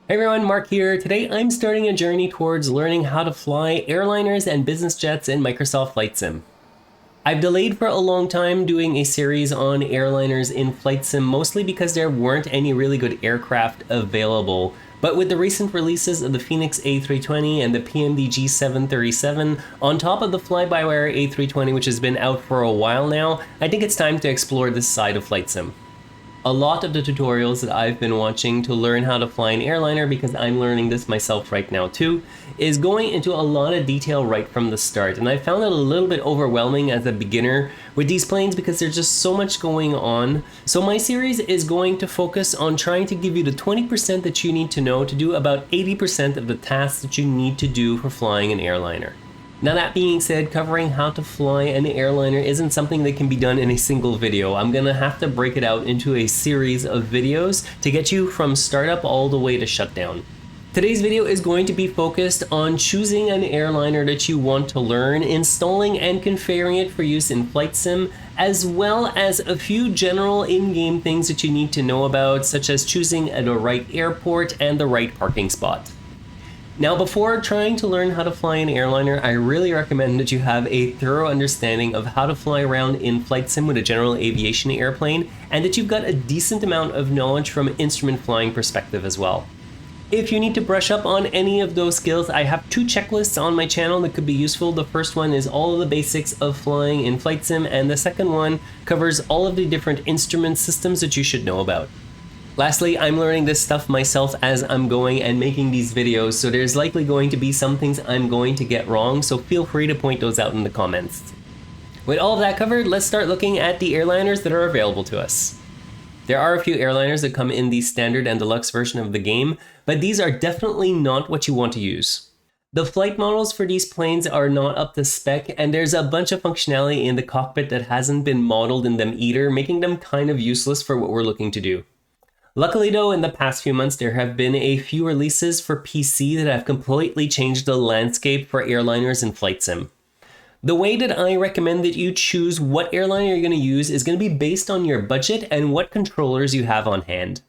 Hey everyone, Mark here. Today I'm starting a journey towards learning how to fly airliners and business jets in Microsoft Flight Sim. I've delayed for a long time doing a series on airliners in Flight Sim, mostly because there weren't any really good aircraft available. But with the recent releases of the Phoenix A320 and the PMDG 737, on top of the fly-by-wire A320, which has been out for a while now, I think it's time to explore this side of Flight Sim. A lot of the tutorials that I've been watching to learn how to fly an airliner, because I'm learning this myself right now too, is going into a lot of detail right from the start. And I found it a little bit overwhelming as a beginner with these planes because there's just so much going on. So my series is going to focus on trying to give you the 20% that you need to know to do about 80% of the tasks that you need to do for flying an airliner. Now that being said, covering how to fly an airliner isn't something that can be done in a single video. I'm gonna have to break it out into a series of videos to get you from startup all the way to shutdown. Today's video is going to be focused on choosing an airliner that you want to learn, installing and configuring it for use in Flight Sim, as well as a few general in-game things that you need to know about, such as choosing the right airport and the right parking spot. Now, before trying to learn how to fly an airliner, I really recommend that you have a thorough understanding of how to fly around in Flight Sim with a general aviation airplane, and that you've got a decent amount of knowledge from an instrument flying perspective as well. If you need to brush up on any of those skills, I have two checklists on my channel that could be useful. The first one is all of the basics of flying in Flight Sim, and the second one covers all of the different instrument systems that you should know about. Lastly, I'm learning this stuff myself as I'm going and making these videos, so there's likely going to be some things I'm going to get wrong, so feel free to point those out in the comments. With all of that covered, let's start looking at the airliners that are available to us. There are a few airliners that come in the standard and deluxe version of the game, but these are definitely not what you want to use. The flight models for these planes are not up to spec, and there's a bunch of functionality in the cockpit that hasn't been modeled in them either, making them kind of useless for what we're looking to do. Luckily though, in the past few months, there have been a few releases for PC that have completely changed the landscape for airliners in Flight Sim. The way that I recommend that you choose what airliner you're going to use is going to be based on your budget and what controllers you have on hand.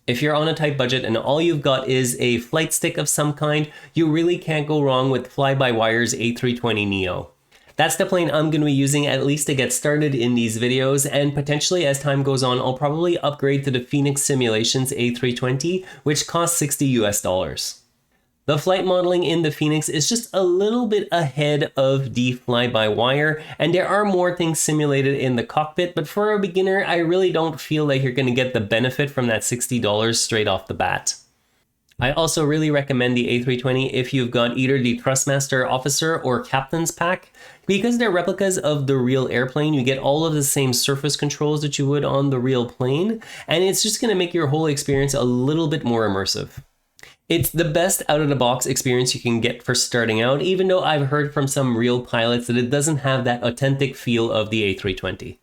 If you're on a tight budget and all you've got is a flight stick of some kind, you really can't go wrong with Fly-by-Wire's A320neo. That's the plane I'm going to be using at least to get started in these videos, and potentially as time goes on, I'll probably upgrade to the Phoenix Simulations A320, which costs $60 US. The flight modeling in the Phoenix is just a little bit ahead of the fly-by-wire, and there are more things simulated in the cockpit, but for a beginner, I really don't feel like you're going to get the benefit from that $60 straight off the bat. I also really recommend the A320 if you've got either the Thrustmaster Officer or Captain's Pack. Because they're replicas of the real airplane, you get all of the same surface controls that you would on the real plane, and it's just going to make your whole experience a little bit more immersive. It's the best out-of-the-box experience you can get for starting out, even though I've heard from some real pilots that it doesn't have that authentic feel of the A320.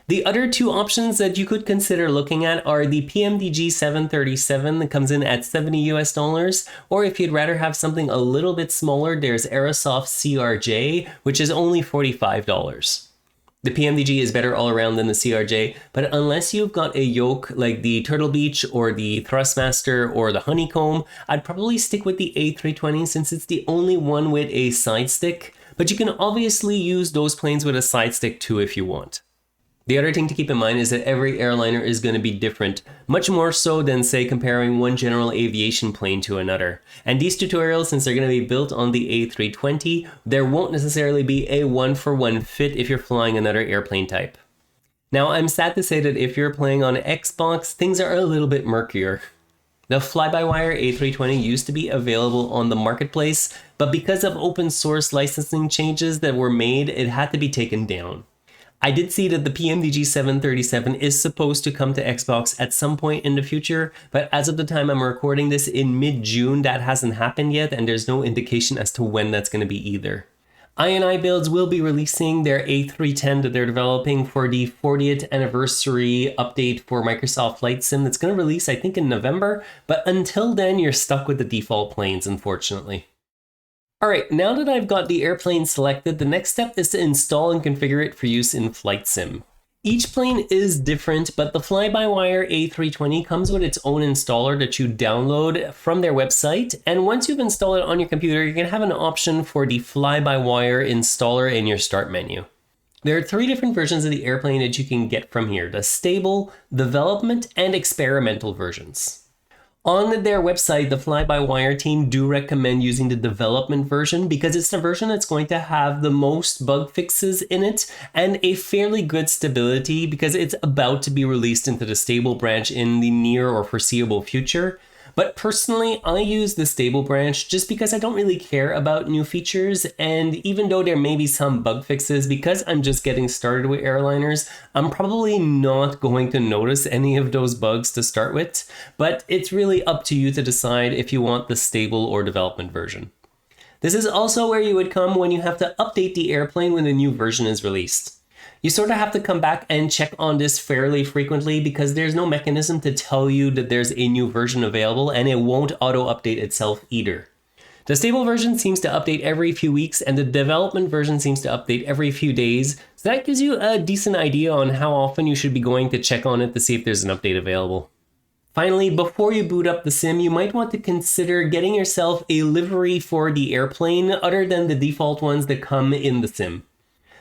The other two options that you could consider looking at are the PMDG 737 that comes in at $70 US, or if you'd rather have something a little bit smaller, there's Aerosoft CRJ, which is only $45. The PMDG is better all around than the CRJ, but unless you've got a yoke like the Turtle Beach or the Thrustmaster or the Honeycomb, I'd probably stick with the A320 since it's the only one with a side stick, but you can obviously use those planes with a side stick too if you want. The other thing to keep in mind is that every airliner is going to be different, much more so than, say, comparing one general aviation plane to another. And these tutorials, since they're going to be built on the A320, there won't necessarily be a one-for-one fit if you're flying another airplane type. Now, I'm sad to say that if you're playing on Xbox, things are a little bit murkier. The fly-by-wire A320 used to be available on the marketplace, but because of open source licensing changes that were made, it had to be taken down. I did see that the PMDG 737 is supposed to come to Xbox at some point in the future, but as of the time I'm recording this in mid-June, that hasn't happened yet, and there's no indication as to when that's going to be either. I&I Builds will be releasing their A310 that they're developing for the 40th anniversary update for Microsoft Flight Sim that's going to release, I think, in November, but until then, you're stuck with the default planes, unfortunately. Alright, now that I've got the airplane selected, the next step is to install and configure it for use in Flight Sim. Each plane is different, but the fly-by-wire A320 comes with its own installer that you download from their website. And once you've installed it on your computer, you're going to have an option for the fly-by-wire installer in your start menu. There are 3 different versions of the airplane that you can get from here: the stable, development, and experimental versions. On their website, the fly-by-wire team do recommend using the development version because it's the version that's going to have the most bug fixes in it and a fairly good stability because it's about to be released into the stable branch in the near or foreseeable future. But personally, I use the stable branch just because I don't really care about new features, and even though there may be some bug fixes, because I'm just getting started with airliners, I'm probably not going to notice any of those bugs to start with, but it's really up to you to decide if you want the stable or development version. This is also where you would come when you have to update the airplane when a new version is released. You sort of have to come back and check on this fairly frequently because there's no mechanism to tell you that there's a new version available, and it won't auto-update itself either. The stable version seems to update every few weeks, and the development version seems to update every few days, so that gives you a decent idea on how often you should be going to check on it to see if there's an update available. Finally, before you boot up the sim, you might want to consider getting yourself a livery for the airplane other than the default ones that come in the sim.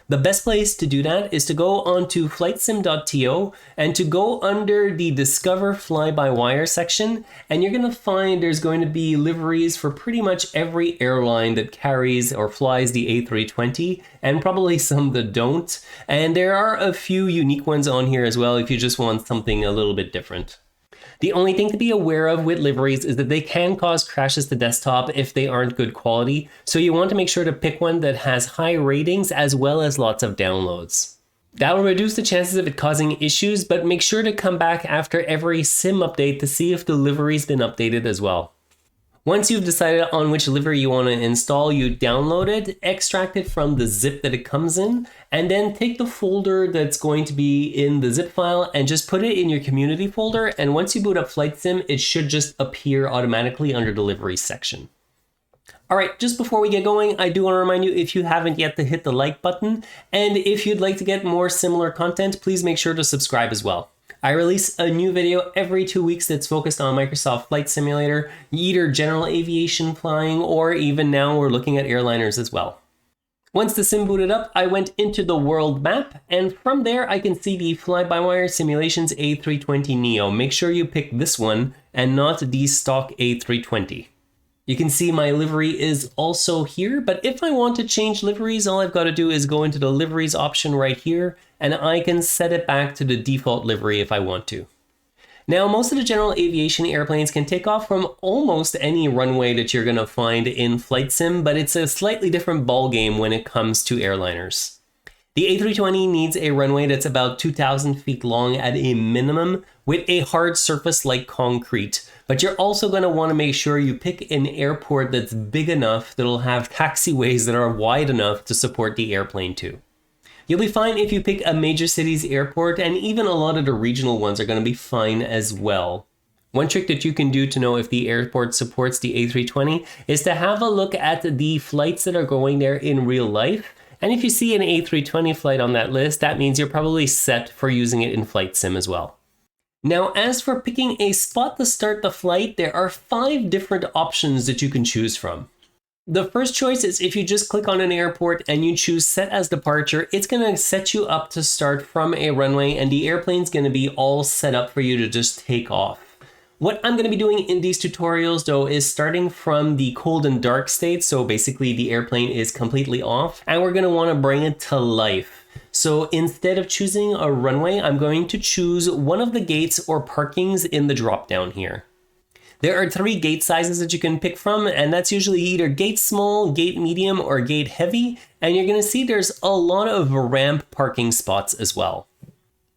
The best place to do that is to go onto flightsim.to and to go under the Discover Fly-by-Wire section, and you're going to find there's going to be liveries for pretty much every airline that carries or flies the A320, and probably some that don't. And there are a few unique ones on here as well if you just want something a little bit different. The only thing to be aware of with liveries is that they can cause crashes to desktop if they aren't good quality, so you want to make sure to pick one that has high ratings as well as lots of downloads. That will reduce the chances of it causing issues, but make sure to come back after every sim update to see if the livery's been updated as well. Once you've decided on which livery you want to install, you download it, extract it from the zip that it comes in, and then take the folder that's going to be in the zip file and just put it in your community folder. And once you boot up Flight Sim, it should just appear automatically under the livery section. All right, just before we get going, I do want to remind you, if you haven't yet, to hit the like button. And if you'd like to get more similar content, please make sure to subscribe as well. I release a new video every 2 weeks that's focused on Microsoft Flight Simulator, either general aviation flying, or even now we're looking at airliners as well. Once the sim booted up, I went into the world map, and from there I can see the Fly-by-Wire Simulations A320neo. Make sure you pick this one and not the stock A320. You can see my livery is also here, but if I want to change liveries, all I've got to do is go into the liveries option right here, and I can set it back to the default livery if I want to. Now, most of the general aviation airplanes can take off from almost any runway that you're going to find in Flight Sim, but it's a slightly different ballgame when it comes to airliners. The A320 needs a runway that's about 2,000 feet long at a minimum, with a hard surface like concrete. But you're also going to want to make sure you pick an airport that's big enough that'll have taxiways that are wide enough to support the airplane too. You'll be fine if you pick a major city's airport, and even a lot of the regional ones are going to be fine as well. One trick that you can do to know if the airport supports the A320 is to have a look at the flights that are going there in real life. And if you see an A320 flight on that list, that means you're probably set for using it in Flight Sim as well. Now, as for picking a spot to start the flight, there are 5 different options that you can choose from. The first choice is if you just click on an airport and you choose Set as Departure, it's going to set you up to start from a runway, and the airplane's going to be all set up for you to just take off. What I'm going to be doing in these tutorials, though, is starting from the cold and dark state, so basically the airplane is completely off, and we're going to want to bring it to life. So instead of choosing a runway, I'm going to choose one of the gates or parkings in the drop-down here. There are 3 gate sizes that you can pick from, and that's usually either gate small, gate medium, or gate heavy, and you're going to see there's a lot of ramp parking spots as well.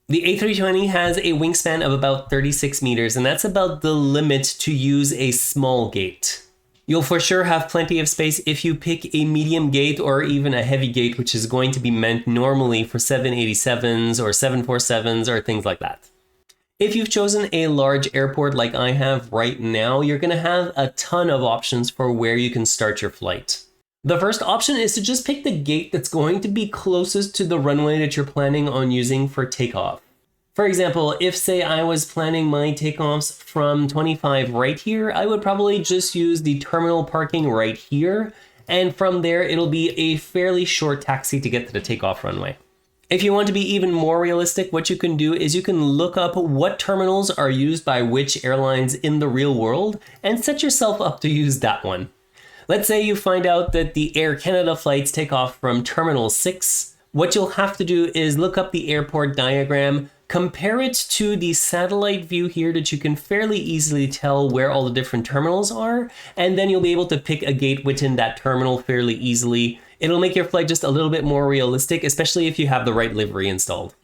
The A320 has a wingspan of about 36 meters, and that's about the limit to use a small gate. You'll for sure have plenty of space if you pick a medium gate or even a heavy gate, which is going to be meant normally for 787s or 747s or things like that. If you've chosen a large airport like I have right now, you're going to have a ton of options for where you can start your flight. The first option is to just pick the gate that's going to be closest to the runway that you're planning on using for takeoff. For example, if say I was planning my takeoffs from 25 right here, I would probably just use the terminal parking right here, and from there it'll be a fairly short taxi to get to the takeoff runway. If you want to be even more realistic, what you can do is you can look up what terminals are used by which airlines in the real world and set yourself up to use that one. Let's say you find out that the Air Canada flights take off from Terminal 6. What you'll have to do is look up the airport diagram, compare it to the satellite view here that you can fairly easily tell where all the different terminals are, and then you'll be able to pick a gate within that terminal fairly easily. It'll make your flight just a little bit more realistic, especially if you have the right livery installed.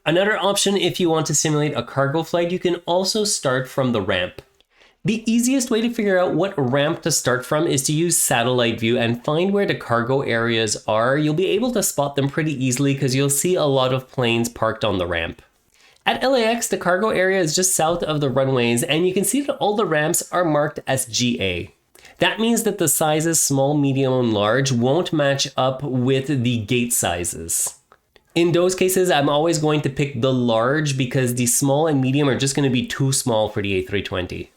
Another option, if you want to simulate a cargo flight, you can also start from the ramp. The easiest way to figure out what ramp to start from is to use satellite view and find where the cargo areas are. You'll be able to spot them pretty easily because you'll see a lot of planes parked on the ramp. At LAX, the cargo area is just south of the runways, and you can see that all the ramps are marked as GA. That means that the sizes small, medium, and large won't match up with the gate sizes. In those cases, I'm always going to pick the large because the small and medium are just going to be too small for the A320.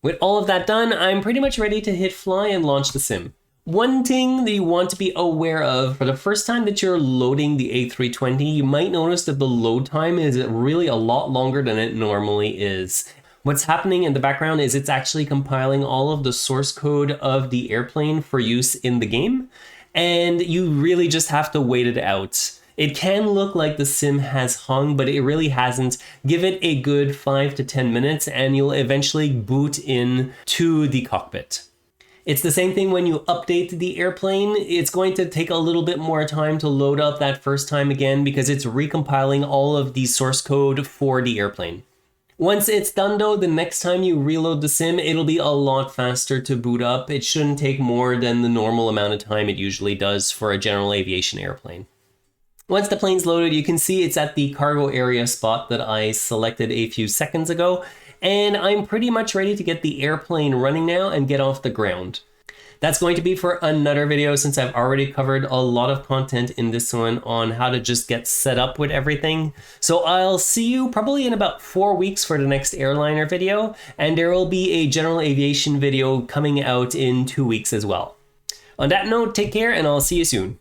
With all of that done, I'm pretty much ready to hit fly and launch the sim. One thing that you want to be aware of, for the first time that you're loading the A320, you might notice that the load time is really a lot longer than it normally is. What's happening in the background is it's actually compiling all of the source code of the airplane for use in the game, and you really just have to wait it out. It can look like the sim has hung, but it really hasn't. Give it a good 5 to 10 minutes and you'll eventually boot in to the cockpit. It's the same thing when you update the airplane. It's going to take a little bit more time to load up that first time again because it's recompiling all of the source code for the airplane. Once it's done though, the next time you reload the sim, it'll be a lot faster to boot up. It shouldn't take more than the normal amount of time it usually does for a general aviation airplane. Once the plane's loaded, you can see it's at the cargo area spot that I selected a few seconds ago, and I'm pretty much ready to get the airplane running now and get off the ground. That's going to be for another video since I've already covered a lot of content in this one on how to just get set up with everything. So I'll see you probably in about 4 weeks for the next airliner video, and there will be a general aviation video coming out in 2 weeks as well. On that note, take care and I'll see you soon.